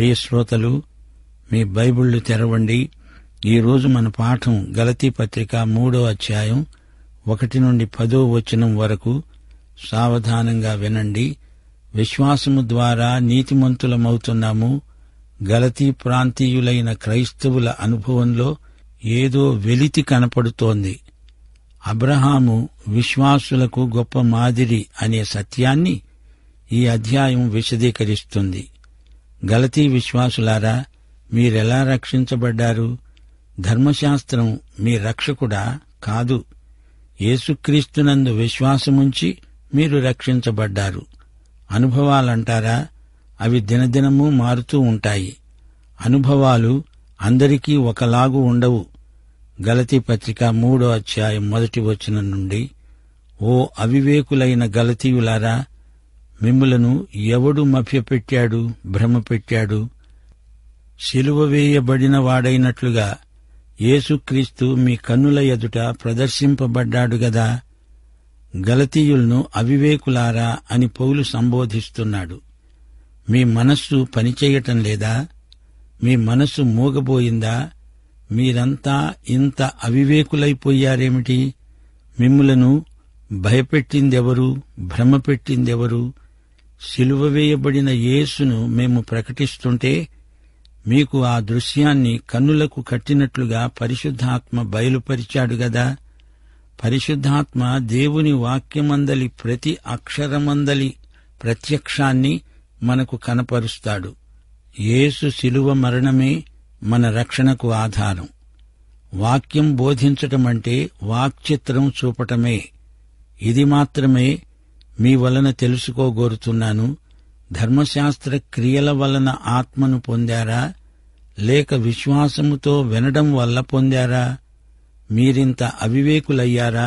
ప్రియ శ్రోతలు, మీ బైబిళ్లు తెరవండి. ఈరోజు మన పాఠం గలతీ పత్రిక 3వ అధ్యాయం 1 నుండి 10వ వచనం వరకు. సావధానంగా వినండి. విశ్వాసము ద్వారా నీతిమంతులమవుతున్నాము. గలతీ ప్రాంతీయులైన క్రైస్తవుల అనుభవంలో ఏదో వెలితి కనపడుతోంది. అబ్రహాము విశ్వాసులకు గొప్ప మాదిరి అనే సత్యాన్ని ఈ అధ్యాయం విశదీకరిస్తుంది. గలతీ విశ్వాసులారా, మీరెలా రక్షించబడ్డారు? ధర్మశాస్త్రం మీ రక్షకుడా? కాదు. యేసుక్రీస్తునందు విశ్వాసముంచి మీరు రక్షించబడ్డారు. అనుభవాలంటారా? అవి దినదినము మారుతూ ఉంటాయి. అనుభవాలు అందరికీ ఒకలాగు ఉండవు. గలతీ పత్రిక 3వ అధ్యాయం 1వ వచనం నుండి, ఓ అవివేకులైన గలతీయులారా, మిమ్ములను ఎవడు మభ్యపెట్టాడు, భ్రమపెట్టాడు? సిలువ వేయబడిన వాడైనట్లుగా యేసుక్రీస్తు మీ కన్నుల ఎదుట ప్రదర్శింపబడ్డాడు గదా. గలతీయులను అవివేకులారా అని పౌలు సంబోధిస్తున్నాడు. మీ మనస్సు పనిచేయటం లేదా? మీ మనస్సు మూగబోయిందా? మీరంతా ఇంత అవివేకులైపోయారేమిటి? మిమ్ములను భయపెట్టిందెవరు, భ్రమపెట్టిందెవరు? సిలువ వేయబడిన యేసును మేము ప్రకటిస్తుంటే మీకు ఆ దృశ్యాన్ని కన్నులకు కట్టినట్లుగా పరిశుద్ధాత్మ బయలుపరిచాడు గదా. పరిశుద్ధాత్మ దేవుని వాక్యమందలి ప్రతి అక్షరమందలి ప్రత్యక్షాన్ని మనకు కనపరుస్తాడు. యేసు శిలువ మరణమే మన రక్షణకు ఆధారం. వాక్యం బోధించటమంటే వాక్చిత్రం చూపటమే. ఇది మాత్రమే మీ వలన తెలుసుకోగోరుతున్నాను. ధర్మశాస్త్ర క్రియల వలన ఆత్మను పొందారా, లేక విశ్వాసముతో వినడం వల్ల పొందారా? మీరింత అవివేకులయ్యారా?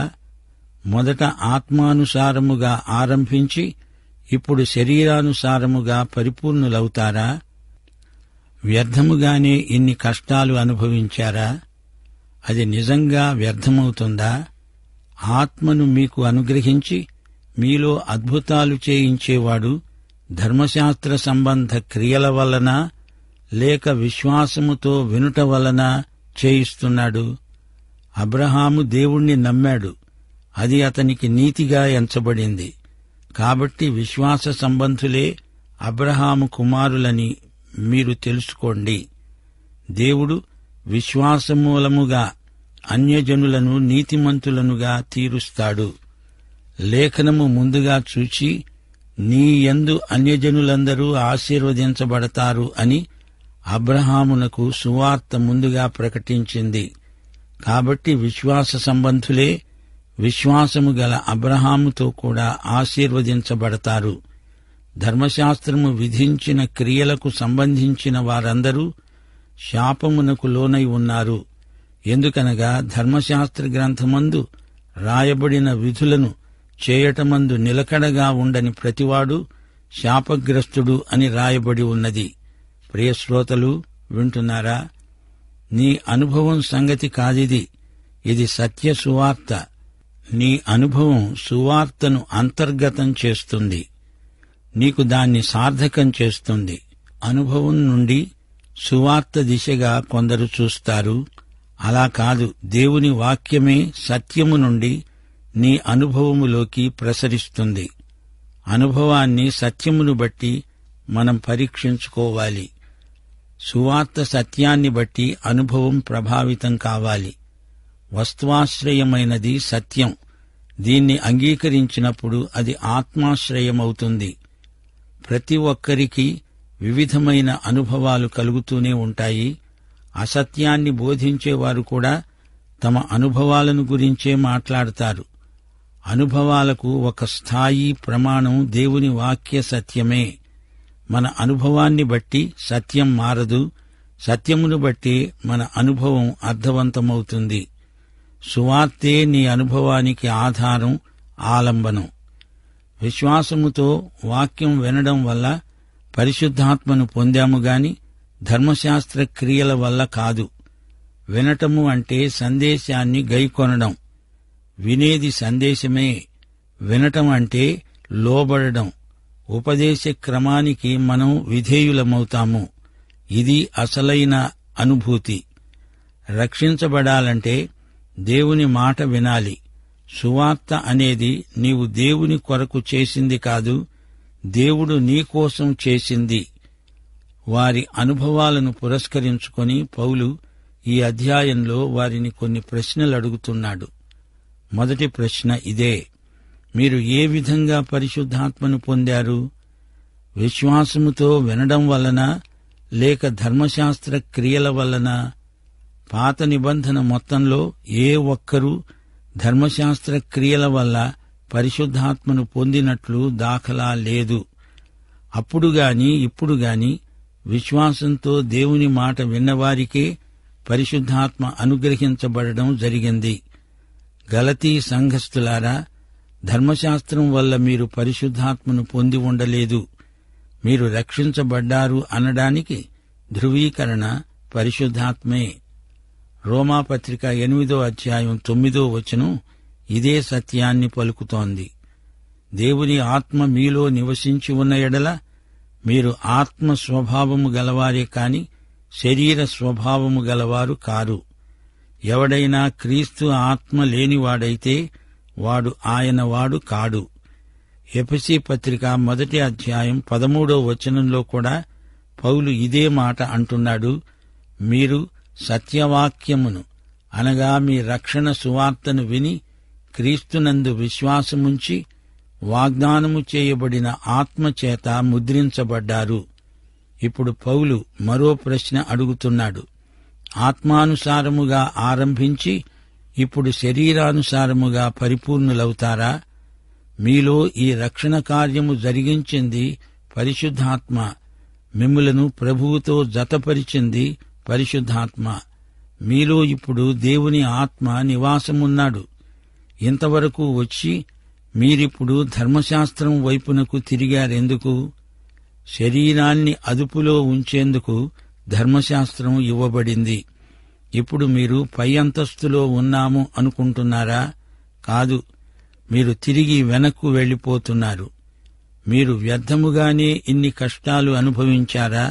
మొదట ఆత్మానుసారముగా ఆరంభించి ఇప్పుడు శరీరానుసారముగా పరిపూర్ణులవుతారా? వ్యర్థముగానే ఇన్ని కష్టాలు అనుభవించారా? అది నిజంగా వ్యర్థమవుతుందా? ఆత్మను మీకు అనుగ్రహించి మీలో అద్భుతాలు చేయించేవాడు ధర్మశాస్త్ర సంబంధ క్రియల వలన లేక విశ్వాసముతో వినుట వలన చేయిస్తున్నాడు. అబ్రహాము దేవుణ్ణి నమ్మాడు, అది అతనికి నీతిగా ఎంచబడింది. కాబట్టి విశ్వాస సంబంధులే అబ్రహాము కుమారులని మీరు తెలుసుకోండి. దేవుడు విశ్వాసమూలముగా అన్యజనులను నీతిమంతులనుగా తీరుస్తాడు. లేఖనము ముందుగా చూచి నీ యందు అన్యజనులందరూ ఆశీర్వదించబడతారు అని అబ్రహామునకు సువార్త ముందుగా ప్రకటించింది. కాబట్టి విశ్వాస సంబంధులే విశ్వాసము గల అబ్రహాముతో కూడా ఆశీర్వదించబడతారు. ధర్మశాస్త్రము విధించిన క్రియలకు సంబంధించిన వారందరూ శాపమునకు లోనై ఉన్నారు. ఎందుకనగా ధర్మశాస్త్ర గ్రంథమందు రాయబడిన విధులను చేయటమందు నిలకడగా ఉండని ప్రతివాడు శాపగ్రస్తుడు అని రాయబడి ఉన్నది. ప్రియశ్రోతలు, వింటున్నారా? నీ అనుభవం సంగతి కాదిది, ఇది సత్య సువార్త. నీ అనుభవం సువార్తను అంతర్గతం చేస్తుంది, నీకు దాన్ని సార్థకం చేస్తుంది. అనుభవం నుండి సువార్త దిశగా కొందరు చూస్తారు. అలా కాదు, దేవుని వాక్యమే సత్యము నుండి నీ అనుభవములోకి ప్రసరిస్తుంది. అనుభవాన్ని సత్యమును బట్టి మనం పరీక్షించుకోవాలి. సువార్త సత్యాన్ని బట్టి అనుభవం ప్రభావితం కావాలి. వస్త్వాశ్రయమైనది సత్యం. దీన్ని అంగీకరించినప్పుడు అది ఆత్మాశ్రయమవుతుంది. ప్రతి ఒక్కరికి వివిధమైన అనుభవాలు కలుగుతూనే ఉంటాయి. అసత్యాన్ని బోధించేవారు కూడా తమ అనుభవాలను గురించే మాట్లాడతారు. అనుభవాలకు ఒక స్థాయి ప్రమాణం దేవుని వాక్య సత్యమే. మన అనుభవాన్ని బట్టి సత్యం మారదు, సత్యమును బట్టి మన అనుభవం అర్థవంతమవుతుంది. సువార్తే నీ అనుభవానికి ఆధారం, ఆలంబనం. విశ్వాసముతో వాక్యం వినడం వల్ల పరిశుద్ధాత్మను పొందాము గాని ధర్మశాస్త్ర క్రియల వల్ల కాదు. వినటము అంటే సందేశాన్ని గైకొనడం. వినేది సందేశమే. వినటం అంటే లోబడడం. ఉపదేశ క్రమానికి మనం విధేయులమవుతాము. ఇది అసలైన అనుభూతి. రక్షించబడాలంటే దేవుని మాట వినాలి. సువార్త అనేది నీవు దేవుని కొరకు చేసింది కాదు, దేవుడు నీకోసం చేసింది. వారి అనుభవాలను పురస్కరించుకొని పౌలు ఈ అధ్యాయంలో వారిని కొన్ని ప్రశ్నలు అడుగుతున్నాడు. మొదటి ప్రశ్న ఇదే: మీరు ఏ విధంగా పరిశుద్ధాత్మను పొందారు? విశ్వాసముతో వినడం వలన, లేక ధర్మశాస్త్ర క్రియల వలన? పాత నిబంధన మొత్తంలో ఏ ఒక్కరూ ధర్మశాస్త్ర క్రియల వల్ల పరిశుద్ధాత్మను పొందినట్లు దాఖలా లేదు. అప్పుడుగాని ఇప్పుడుగాని విశ్వాసంతో దేవుని మాట విన్నవారికే పరిశుద్ధాత్మ అనుగ్రహించబడడం జరిగింది. గలతీ సంఘస్థులారా, ధర్మశాస్త్రం వల్ల మీరు పరిశుద్ధాత్మను పొంది ఉండలేదు. మీరు రక్షించబడ్డారు అనడానికి ధృవీకరణ పరిశుద్ధాత్మే. రోమాపత్రిక 8వ అధ్యాయం 9వ వచనం ఇదే సత్యాన్ని పలుకుతోంది. దేవుని ఆత్మ మీలో నివసించి ఉన్న ఎడల మీరు ఆత్మ స్వభావము గలవారే కాని శరీర స్వభావము గలవారు కారు. ఎవడైనా క్రీస్తు ఆత్మ లేనివాడైతే వాడు ఆయన వాడు కాడు. ఎఫెసీ పత్రిక 1వ అధ్యాయం 13వ వచనంలో కూడా పౌలు ఇదే మాట అంటున్నాడు. మీరు సత్యవాక్యమును అనగా మీ రక్షణ సువార్తను విని క్రీస్తునందు విశ్వాసముంచి వాగ్దానము చేయబడిన ఆత్మచేత ముద్రించబడ్డారు. ఇప్పుడు పౌలు మరో ప్రశ్న అడుగుతున్నాడు. ఆత్మానుసారముగా ఆరంభించి ఇప్పుడు శరీరానుసారముగా పరిపూర్ణులవుతారా? మీలో ఈ రక్షణ కార్యము జరిగించింది పరిశుద్ధాత్మ. మిమ్ములను ప్రభువుతో జతపరిచింది పరిశుద్ధాత్మ. మీలో ఇప్పుడు దేవుని ఆత్మ నివాసమున్నాడు. ఇంతవరకు వచ్చి మీరిప్పుడు ధర్మశాస్త్రం వైపునకు తిరిగారెందుకు? శరీరాన్ని అదుపులో ఉంచేందుకు ధర్మశాస్త్రం ఇవ్వబడింది. ఇప్పుడు మీరు పై అంతస్తులో ఉన్నాము అనుకుంటున్నారా? కాదు, మీరు తిరిగి వెనక్కు వెళ్లిపోతున్నారు. మీరు వ్యర్థముగానే ఇన్ని కష్టాలు అనుభవించారా?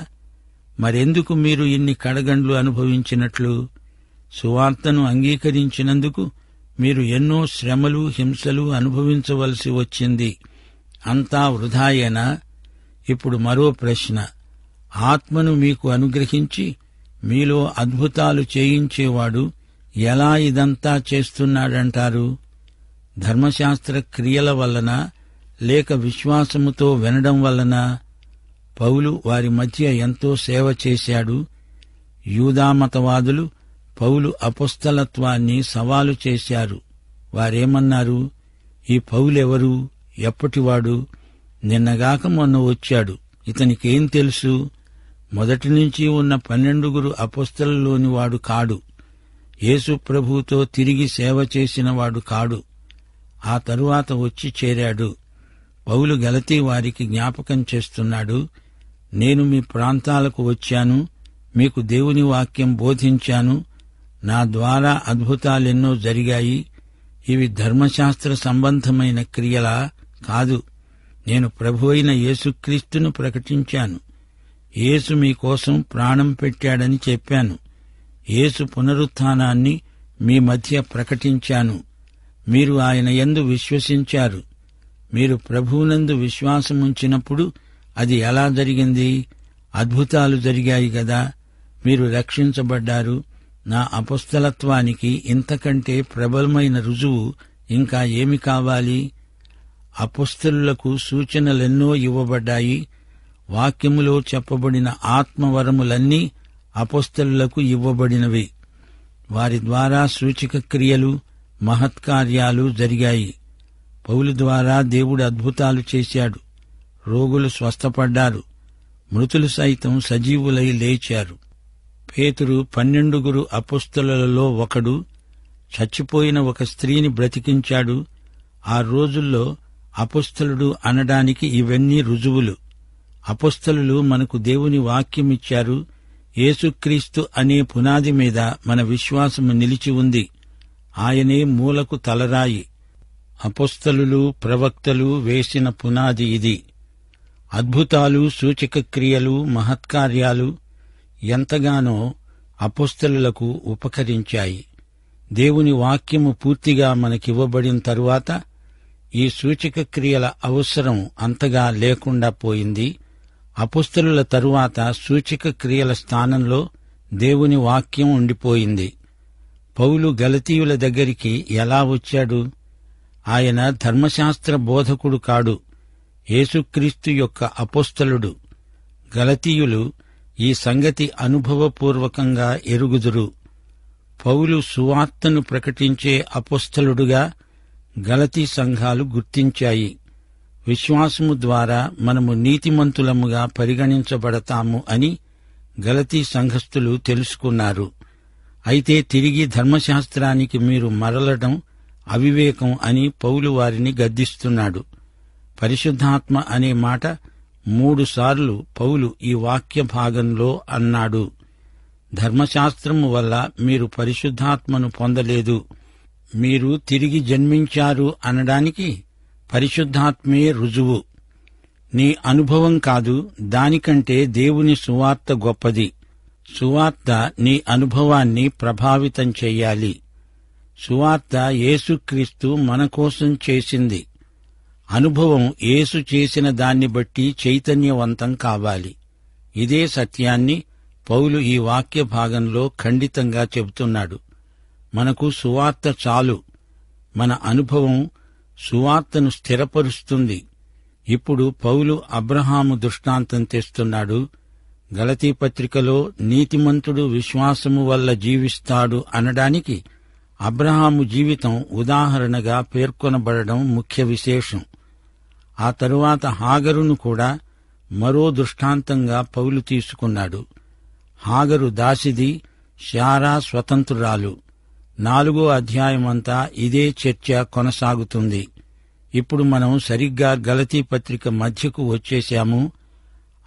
మరెందుకు మీరు ఇన్ని కడగండ్లు అనుభవించినట్లు? సువార్తను అంగీకరించినందుకు మీరు ఎన్నో శ్రమలు, హింసలు అనుభవించవలసి వచ్చింది. అంతా వృధాయేనా? ఇప్పుడు మరో ప్రశ్న. ఆత్మను మీకు అనుగ్రహించి మీలో అద్భుతాలు చేయించేవాడు ఎలా ఇదంతా చేస్తున్నాడంటారు? ధర్మశాస్త్ర క్రియల వలన, లేక విశ్వాసముతో వినడం వలన? పౌలు వారి మధ్య ఎంతో సేవ చేశాడు. యూదామతవాదులు పౌలు అపొస్తలత్వాన్ని సవాలు చేశారు. వారేమన్నారు? ఈ పౌలెవరు? ఎప్పటివాడు? నిన్నగాక మొన్న వచ్చాడు, ఇతనికేం తెలుసు? మొదటి నుంచి ఉన్న 12 అపొస్తలులోని వాడు కాడు. యేసు ప్రభువుతో తిరిగి సేవ చేసినవాడు కాడు. ఆ తరువాత వచ్చి చేరాడు. పౌలు గలతీ వారికి జ్ఞాపకం చేస్తున్నాడు. నేను మీ ప్రాంతాలకు వచ్చాను, మీకు దేవుని వాక్యం బోధించాను. నా ద్వారా అద్భుతాలెన్నో జరిగాయి. ఇవి ధర్మశాస్త్ర సంబంధమైన క్రియలా? కాదు. నేను ప్రభువైన యేసుక్రీస్తును ప్రకటించాను. యేసు మీకోసం ప్రాణం పెట్టాడని చెప్పాను. యేసు పునరుత్థానాన్ని మీ మధ్య ప్రకటించాను. మీరు ఆయన యందు విశ్వసించారు. మీరు ప్రభువునందు విశ్వాసముంచినప్పుడు అది ఎలా జరిగింది? అద్భుతాలు జరిగాయి గదా. మీరు రక్షించబడ్డారు. నా అపొస్తలత్వానికి ఇంతకంటే ప్రబలమైన రుజువు ఇంకా ఏమి కావాలి? అపొస్తలులకు సూచనలెన్నో ఇవ్వబడ్డాయి. వాక్యములో చెప్పబడిన ఆత్మవరములన్నీ అపొస్తలులకు ఇవ్వబడినవి. వారి ద్వారా సూచక క్రియలు, మహత్కార్యాలు జరిగాయి. పౌలు ద్వారా దేవుడు అద్భుతాలు చేశాడు. రోగులు స్వస్థపడ్డారు. మృతులు సైతం సజీవులై లేచారు. పేతురు 12 అపొస్తలులలో ఒకడు. చచ్చిపోయిన ఒక స్త్రీని బ్రతికించాడు. ఆ రోజుల్లో అపొస్తలుడు అనడానికి ఇవన్నీ రుజువులు. అపొస్తలులు మనకు దేవుని వాక్యమిచ్చారు. యేసుక్రీస్తు అనే పునాది మీద మన విశ్వాసము నిలిచి ఉంది. ఆయనే మూలకు తలరాయి. అపొస్తలులు, ప్రవక్తలు వేసిన పునాది ఇది. అద్భుతాలు, సూచక క్రియలు, మహత్కార్యాలు ఎంతగానో అపొస్తలులకు ఉపకరించాయి. దేవుని వాక్యము పూర్తిగా మనకివ్వబడిన తరువాత ఈ సూచక క్రియల అవసరం అంతగా లేకుండా పోయింది. అపొస్తలుల తరువాత సూచక క్రియల స్థానంలో దేవుని వాక్యం ఉండిపోయింది. పౌలు గలతీయుల దగ్గరికి ఎలా వచ్చాడు? ఆయన ధర్మశాస్త్ర బోధకుడు కాడు, యేసుక్రీస్తు యొక్క అపొస్తలుడు. గలతీయులు ఈ సంగతి అనుభవపూర్వకంగా ఎరుగుదురు. పౌలు సువార్తను ప్రకటించే అపొస్తలుడుగా గలతీ సంఘాలు గుర్తించాయి. విశ్వాసము ద్వారా మనము నీతిమంతులముగా పరిగణించబడతాము అని గలతీ సంఘస్థులు తెలుసుకున్నారు. అయితే తిరిగి ధర్మశాస్త్రానికి మీరు మరలడం అవివేకం అని పౌలు వారిని గద్దిస్తున్నాడు. పరిశుద్ధాత్మ అనే మాట 3 సార్లు పౌలు ఈ వాక్య భాగంలో అన్నాడు. ధర్మశాస్త్రము వల్ల మీరు పరిశుద్ధాత్మను పొందలేదు, మీరు తిరిగి జన్మించారు అనడానికి పరిశుద్ధాత్మే రుజువు. నీ అనుభవం కాదు, దానికంటే దేవుని సువార్త గొప్పది. సువార్త నీ అనుభవాన్ని ప్రభావితం చెయ్యాలి. సువార్త యేసుక్రీస్తు మన కోసం చేసింది. అనుభవం యేసు చేసిన దాన్ని బట్టి చైతన్యవంతం కావాలి. ఇదే సత్యాన్ని పౌలు ఈ వాక్య భాగంలో ఖండితంగా చెబుతున్నాడు. మనకు సువార్త చాలు. మన అనుభవం సువార్తను స్థిరపరుస్తుంది. ఇప్పుడు పౌలు అబ్రహాము దృష్టాంతం తెస్తున్నాడు. గలతీ పత్రికలో నీతిమంతుడు విశ్వాసము వల్ల జీవిస్తాడు అనడానికి అబ్రహాము జీవితం ఉదాహరణగా పేర్కొనబడడం ముఖ్య విశేషం. ఆ తరువాత హాగరును కూడా మరో దృష్టాంతంగా పౌలు తీసుకున్నాడు. హాగరు దాసిది, శారా స్వతంత్రురాలు. 4వ అధ్యాయమంతా ఇదే చర్చ కొనసాగుతుంది. ఇప్పుడు మనం సరిగ్గా గలతీ పత్రిక మధ్యకు వచ్చేశాము.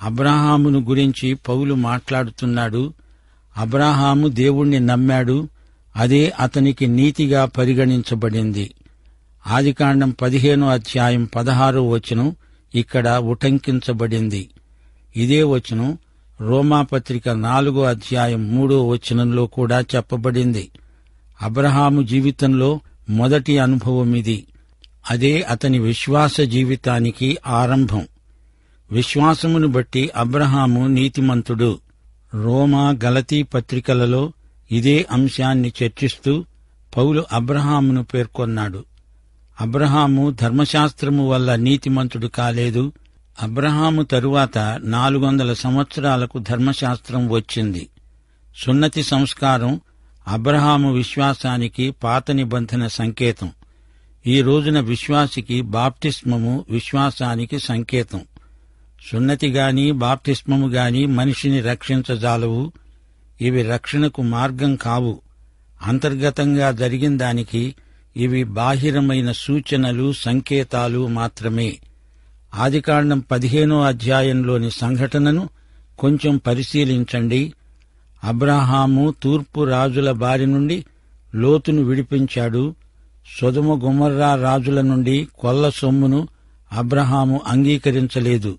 అబ్రహామును గురించి పౌలు మాట్లాడుతున్నాడు. అబ్రహాము దేవుణ్ణి నమ్మాడు, అదే అతనికి నీతిగా పరిగణించబడింది. ఆదికాండం 15వ అధ్యాయం 16వ వచనం ఇక్కడ ఉటంకించబడింది. ఇదే వచనం రోమాపత్రిక 4వ అధ్యాయం 3వ వచనంలో కూడా చెప్పబడింది. అబ్రహాము జీవితంలో మొదటి అనుభవమిది. అదే అతని విశ్వాస జీవితానికి ఆరంభం. విశ్వాసమును బట్టి అబ్రహాము నీతిమంతుడు. రోమా, గలతీ పత్రికలలో ఇదే అంశాన్ని చర్చిస్తూ పౌలు అబ్రహామును పేర్కొన్నాడు. అబ్రహాము ధర్మశాస్త్రము వల్ల నీతిమంతుడు కాలేదు. అబ్రహాము తరువాత 400 సంవత్సరాలకు ధర్మశాస్త్రం వచ్చింది. సున్నతి సంస్కారం అబ్రహాము విశ్వాసానికి పాత నిబంధన సంకేతం. ఈ రోజున విశ్వాసికి బాప్తిస్మము విశ్వాసానికి సంకేతం. సున్నతి గాని బాప్తిస్మము గాని మనిషిని రక్షించజాలవు. ఇవి రక్షణకు మార్గం కావు. అంతర్గతంగా జరిగిన దానికి ఇవి బాహిరమైన సూచనలు, సంకేతాలు మాత్రమే. ఆదికాండం 15వ అధ్యాయంలోని సంఘటనను కొంచెం పరిశీలించండి. అబ్రహాము తూర్పు రాజుల బారి నుండి లోతును విడిపించాడు. సొదొమ గొమొర్రా రాజుల నుండి కొల్ల సొమ్మును అబ్రహాము అంగీకరించలేదు.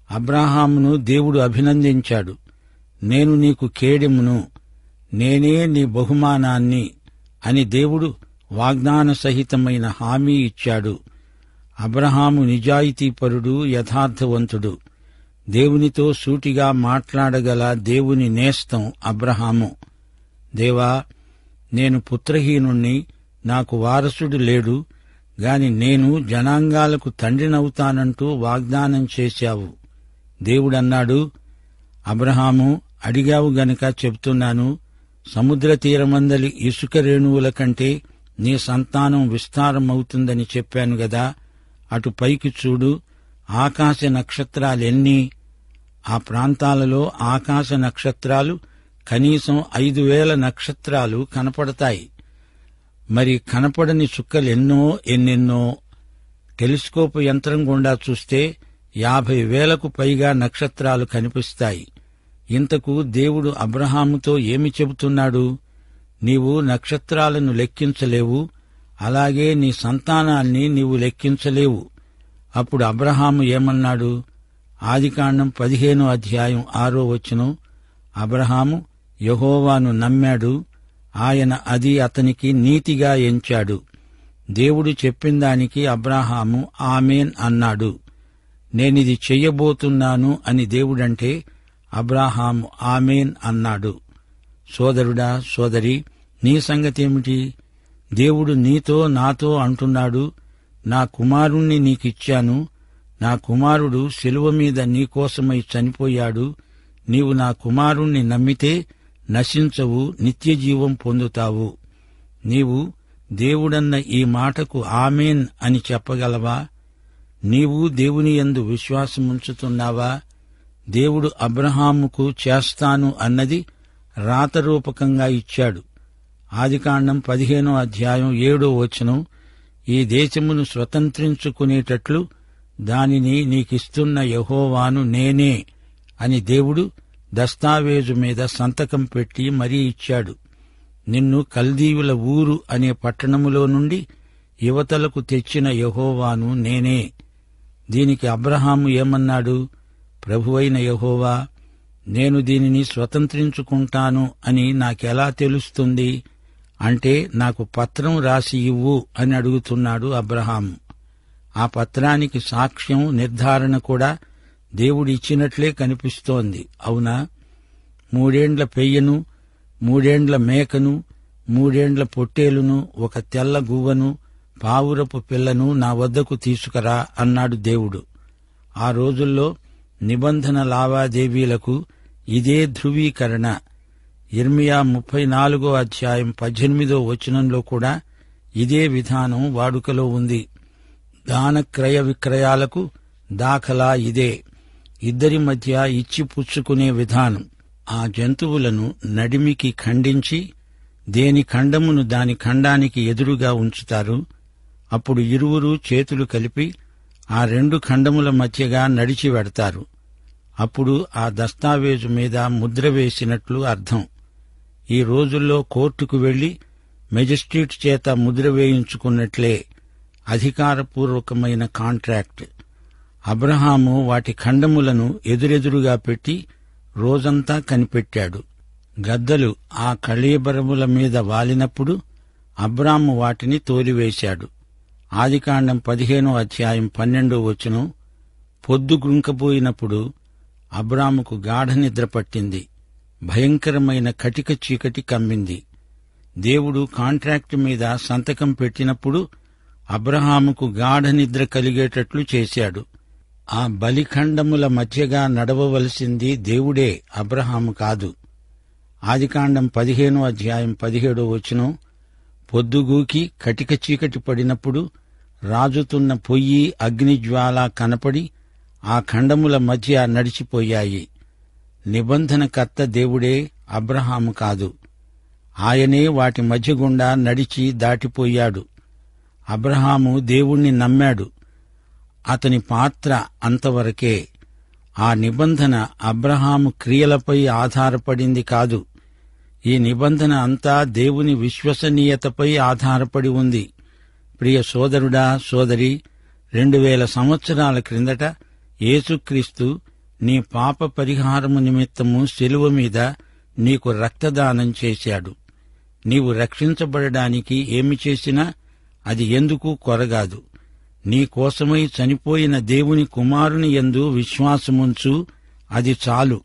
అబ్రహామును దేవుడు అభినందించాడు. నేను నీకు కేడెమును, నేనే నీ బహుమానాన్ని అని దేవుడు వాగ్దాన సహితమైన హామీ ఇచ్చాడు. అబ్రహాము నిజాయితీపరుడు, యథార్థవంతుడు. దేవునితో సూటిగా మాట్లాడగల దేవుని నేస్తం అబ్రహాము. దేవా, నేను పుత్రహీనుణ్ణి, నాకు వారసుడు లేడు, గాని నేను జనాంగాలకు తండ్రినవుతానంటూ వాగ్దానం చేశావు. దేవుడన్నాడు, అబ్రహాము, అడిగావు గనుక చెబుతున్నాను, సముద్ర తీరమందలి ఇసుక రేణువుల కంటే నీ సంతానం విస్తారమవుతుందని చెప్పాను గదా. అటు పైకి చూడు, ఆకాశ నక్షత్రాలెన్ని. ఆ ప్రాంతాలలో ఆకాశ నక్షత్రాలు కనీసం 5000 నక్షత్రాలు కనపడతాయి. మరి కనపడని చుక్కలెన్నో ఎన్నెన్నో. టెలిస్కోపు యంత్రం గుండా చూస్తే 50,000కు పైగా నక్షత్రాలు కనిపిస్తాయి. ఇంతకు దేవుడు అబ్రహాముతో ఏమి చెబుతున్నాడు? నీవు నక్షత్రాలను లెక్కించలేవు, అలాగే నీ సంతానాన్ని నీవు లెక్కించలేవు. అప్పుడు అబ్రహాము ఏమన్నాడు? ఆదికాండం 15వ అధ్యాయం 6వ వచనం, అబ్రహాము యెహోవాను నమ్మాడు, ఆయన అది అతనికి నీతిగా ఎంచాడు. దేవుడు చెప్పిందానికి అబ్రాహాము ఆమేన్ అన్నాడు. నేనిది చెయ్యబోతున్నాను అని దేవుడంటే అబ్రాహాము ఆమేన్ అన్నాడు. సోదరుడా, సోదరి, నీ సంగతేమిటి? దేవుడు నీతో నాతో అంటున్నాడు, నా కుమారుణ్ణి నీకిచ్చాను, నా కుమారుడు శిలువ మీద నీకోసమై చనిపోయాడు, నీవు నా కుమారుణ్ణి నమ్మితే నశించవు, నిత్యజీవం పొందుతావు. నీవు దేవుడన్న ఈ మాటకు ఆమేన్ అని చెప్పగలవా? నీవు దేవుని యందు విశ్వాసముంచుతున్నావా? దేవుడు అబ్రహాముకు చేస్తాను అన్నది రాతరూపకంగా ఇచ్చాడు. ఆదికాండం 15వ అధ్యాయం 7వ వచనం, ఈ దేశమును స్వతంత్రించుకునేటట్లు దానిని నీకిస్తున్న యెహోవాను నేనే అని దేవుడు దస్తావేజు మీద సంతకం పెట్టి మరీ ఇచ్చాడు. నిన్ను కల్దీయుల ఊరు అనే పట్టణములో నుండి యువతలకు తెచ్చిన యెహోవాను నేనే. దీనికి అబ్రహాము ఏమన్నాడు? ప్రభువైన యెహోవా, నేను దీనిని స్వతంత్రించుకుంటాను అని నాకెలా తెలుస్తుంది అంటే నాకు పత్రం రాసి ఇవ్వు అని అడుగుతున్నాడు అబ్రహాము. ఆ పత్రానికి సాక్ష్యం, నిర్ధారణ కూడా దేవుడిచ్చినట్లే కనిపిస్తోంది. అవునా? 3 ఏండ్ల పెయ్యను, 3 ఏండ్ల మేకను, 3 ఏండ్ల పొట్టేలును, ఒక తెల్ల గువ్వను, పావురపు పిల్లను నా వద్దకు తీసుకురా అన్నాడు దేవుడు. ఆ రోజుల్లో నిబంధన లావాదేవీలకు ఇదే ధృవీకరణ. యిర్మీయా 34వ అధ్యాయం 18వ వచనంలో కూడా ఇదే విధానం వాడుకలో ఉంది. దాన క్రయ విక్రయాలకు దాఖలా ఇదే. ఇద్దరి మధ్య ఇచ్చి పుచ్చుకునే విధానం. ఆ జంతువులను నడిమికి ఖండించి దేని ఖండమును దాని ఖండానికి ఎదురుగా ఉంచుతారు. అప్పుడు ఇరువురు చేతులు కలిపి ఆ 2 ఖండముల మధ్యగా నడిచి వెడతారు. అప్పుడు ఆ దస్తావేజు మీద ముద్ర వేసినట్లు అర్థం. ఈ రోజుల్లో కోర్టుకు వెళ్లి మెజిస్ట్రేట్ చేత ముద్ర వేయించుకున్నట్లే అధికారపూర్వకమైన కాంట్రాక్ట్. అబ్రహాము వాటి ఖండములను ఎదురెదురుగా పెట్టి రోజంతా కనిపెట్టాడు. గద్దలు ఆ కళేబరముల మీద వాలినప్పుడు అబ్రాము వాటిని తోలివేశాడు. ఆదికాండం 15వ అధ్యాయం 12వ వచనం, పొద్దు గుంకపోయినప్పుడు అబ్రాముకు గాఢనిద్ర పట్టింది. భయంకరమైన కటిక చీకటి కమ్మింది. దేవుడు కాంట్రాక్టు మీద సంతకం పెట్టినప్పుడు అబ్రహాముకు గాఢనిద్ర కలిగేటట్లు చేశాడు. ఆ బలిఖండముల మధ్యగా నడవవలసింది దేవుడే, అబ్రహాము కాదు. ఆదికాండం 15వ అధ్యాయం 17వ వచనం, పొద్దుగూకి కటిక చీకటి పడినప్పుడు రాజుతున్న పొయ్యి, అగ్నిజ్వాల కనపడి ఆ ఖండముల మధ్య నడిచిపోయాయి. నిబంధనకర్త దేవుడే, అబ్రహాము కాదు. ఆయనే వాటి మధ్య గుండా నడిచి దాటిపోయాడు. అబ్రహాము దేవుణ్ణి నమ్మాడు. అతని పాత్ర అంతవరకే. ఆ నిబంధన అబ్రహాము క్రియలపై ఆధారపడింది కాదు. ఈ నిబంధన అంతా దేవుని విశ్వసనీయతపై ఆధారపడి ఉంది. ప్రియ సోదరుడా, సోదరి, 2000 సంవత్సరాల క్రిందట యేసుక్రీస్తు నీ పాప పరిహారము నిమిత్తము శిలువ మీద నీకు రక్తదానం చేశాడు. నీవు రక్షించబడడానికి ఏమి చేసినా అది ఎందుకు కొరగాదు. నీకోసమై చనిపోయిన దేవుని కుమారుని యందు విశ్వాసముంచు, అది చాలు.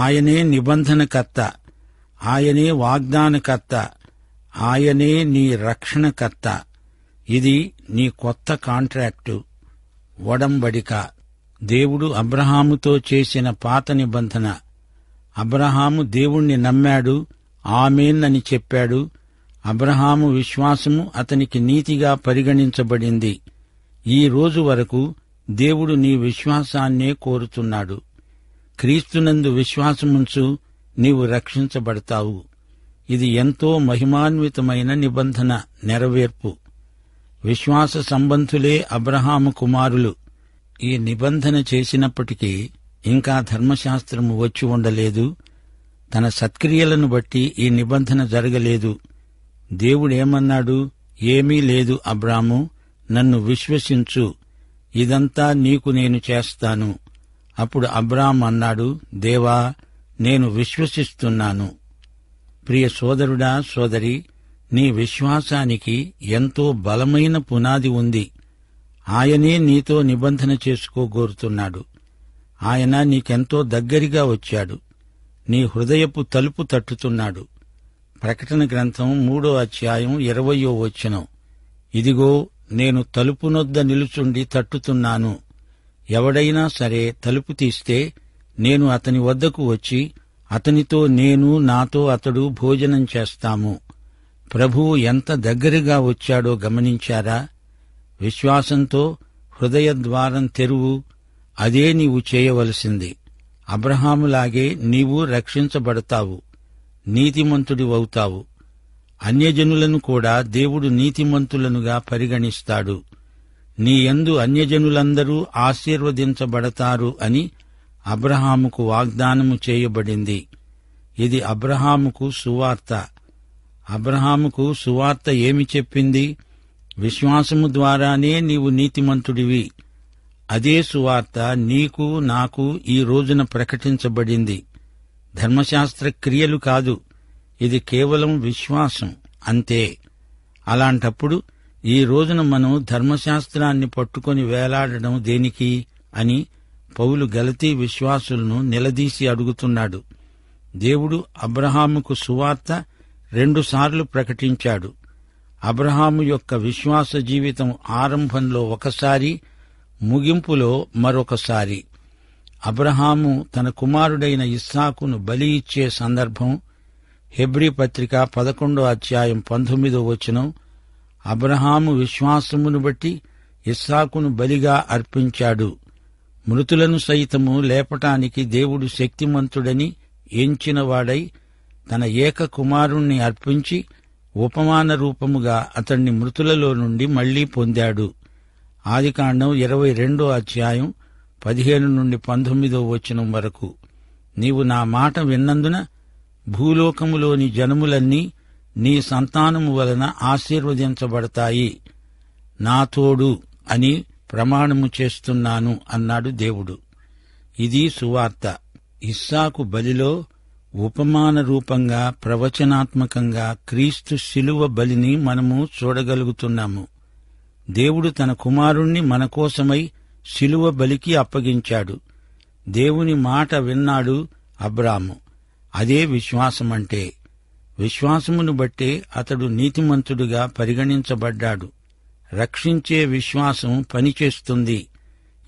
ఆయనే నిబంధనకర్త, ఆయనే వాగ్దానకర్త, ఆయనే నీ రక్షణకర్త. ఇది నీ కొత్త కాంట్రాక్టు, ఒడంబడిక. దేవుడు అబ్రహాముతో చేసిన పాత నిబంధన. అబ్రహాము దేవుణ్ణి నమ్మాడు, ఆమేన్ అని చెప్పాడు. అబ్రహాము విశ్వాసము అతనికి నీతిగా పరిగణించబడింది. ఈ రోజు వరకు దేవుడు నీ విశ్వాసాన్నే కోరుతున్నాడు. క్రీస్తునందు విశ్వాసముంచు, నీవు రక్షించబడతావు. ఇది ఎంతో మహిమాన్వితమైన నిబంధన నెరవేర్పు. విశ్వాస సంబంధులే అబ్రహాము కుమారులు. ఈ నిబంధన చేసినప్పటికీ ఇంకా ధర్మశాస్త్రము వచ్చి ఉండలేదు. తన సత్క్రియలను బట్టి ఈ నిబంధన జరగలేదు. దేవుడేమన్నాడు? ఏమీ లేదు అబ్రాము, నన్ను విశ్వసించు, ఇదంతా నీకు నేను చేస్తాను. అప్పుడు అబ్రాము అన్నాడు, దేవా, నేను విశ్వసిస్తున్నాను. ప్రియ సోదరుడా, సోదరి, నీ విశ్వాసానికి ఎంతో బలమైన పునాది ఉంది. ఆయనే నీతో నిబంధన చేసుకోగోరుతున్నాడు. ఆయన నీకెంతో దగ్గరగా వచ్చాడు. నీ హృదయపు తలుపు తట్టుతున్నాడు. ప్రకటన గ్రంథం 3:20 ఇదిగో, నేను తలుపునొద్ద నిలుచుండి తట్టుతున్నాను. ఎవడైనా సరే తలుపు తీస్తే నేను అతని వద్దకు వచ్చి అతనితో నేను, నాతో అతడు భోజనం చేస్తాము. ప్రభువు ఎంత దగ్గరగా వచ్చాడో గమనించారా? విశ్వాసంతో హృదయ ద్వారం తెరువు. అదే నీవు చేయవలసింది. అబ్రహాములాగే నీవు రక్షించబడతావు, నీతిమంతుడివవుతావు. అన్యజనులను కూడా దేవుడు నీతిమంతులనుగా పరిగణిస్తాడు. నీ యందు అన్యజనులందరూ ఆశీర్వదించబడతారు అని అబ్రహాముకు వాగ్దానము చేయబడింది. ఇది అబ్రహాముకు సువార్త. అబ్రహాముకు సువార్త ఏమి చెప్పింది? విశ్వాసము ద్వారానే నీవు నీతిమంతుడివి. అదే సువార్త నీకు, నాకు ఈ రోజున ప్రకటించబడింది. ధర్మశాస్త్ర క్రియలు కాదు, ఇది కేవలం విశ్వాసం అంతే. అలాంటప్పుడు ఈ రోజున మనం ధర్మశాస్త్రాన్ని పట్టుకొని వేలాడడం దేనికి అని పౌలు గలతీ విశ్వాసులను నిలదీసి అడుగుతున్నాడు. దేవుడు అబ్రహాముకు సువార్త 2 సార్లు ప్రకటించాడు. అబ్రహాము యొక్క విశ్వాస జీవితం ఆరంభంలో ఒకసారి, ముగింపులో మరొకసారి. అబ్రహాము తన కుమారుడైన ఇస్సాకును బలి ఇచ్చే సందర్భం హెబ్రీ పత్రిక 11:19 అబ్రహాము విశ్వాసమును బట్టి ఇస్సాకును బలిగా అర్పించాడు. మృతులను సైతము లేపటానికి దేవుడు శక్తిమంతుడని ఎంచినవాడై తన ఏక కుమారుణ్ణి అర్పించి ఉపమాన రూపముగా అతణ్ణి మృతులలో నుండి మళ్లీ పొందాడు. ఆదికాండం 22:15-19 వరకు. నీవు నా మాట విన్నందున భూలోకములోని జనములన్నీ నీ సంతానము వలన ఆశీర్వదించబడతాయి. నా తోడు అని ప్రమాణము చేస్తున్నాను అన్నాడు దేవుడు. ఇది సువార్త. ఇస్సాకు బలిలో ఉపమాన రూపంగా, ప్రవచనాత్మకంగా క్రీస్తు శిలువ బలిని మనము చూడగలుగుతున్నాము. దేవుడు తన కుమారుణ్ణి మనకోసమై శిలువ బలికి అప్పగించాడు. దేవుని మాట విన్నాడు అబ్రాము. అదే విశ్వాసమంటే. విశ్వాసమును బట్టే అతడు నీతిమంతుడుగా పరిగణించబడ్డాడు. రక్షించే విశ్వాసం పనిచేస్తుంది.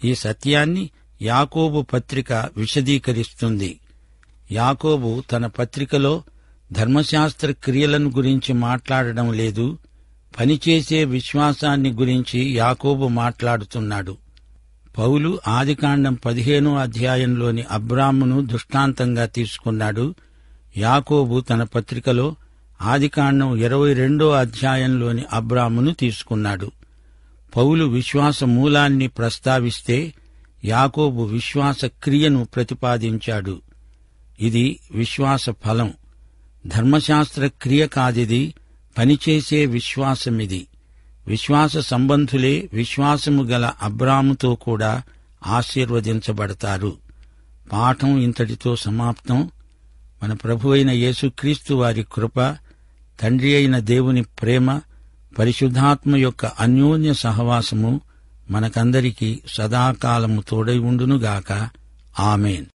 ఈ సత్యాన్ని యాకోబు పత్రిక విశదీకరిస్తుంది. యాకోబు తన పత్రికలో ధర్మశాస్త్ర క్రియలను గురించి మాట్లాడడం లేదు, పనిచేసే విశ్వాసాన్ని గురించి యాకోబు మాట్లాడుతున్నాడు. పౌలు ఆదికాండం 15 అబ్రామును దృష్టాంతంగా తీసుకున్నాడు. యాకోబు తన పత్రికలో ఆదికాండం 22 అబ్రామును తీసుకున్నాడు. పౌలు విశ్వాస మూలాన్ని ప్రస్తావిస్తే యాకోబు విశ్వాస క్రియను ప్రతిపాదించాడు. ఇది విశ్వాస ఫలం. ధర్మశాస్త్ర క్రియ కాదిది, పనిచేసే విశ్వాసమిది. విశ్వాస సంబంధులే విశ్వాసము గల అబ్రాముతో కూడా ఆశీర్వదించబడతారు. పాఠం ఇంతటితో సమాప్తం. మన ప్రభువైన యేసుక్రీస్తు వారి కృప, తండ్రి అయిన దేవుని ప్రేమ, పరిశుద్ధాత్మ యొక్క అన్యోన్య సహవాసము మనకందరికీ సదాకాలము తోడై ఉండునుగాక. ఆమేన్.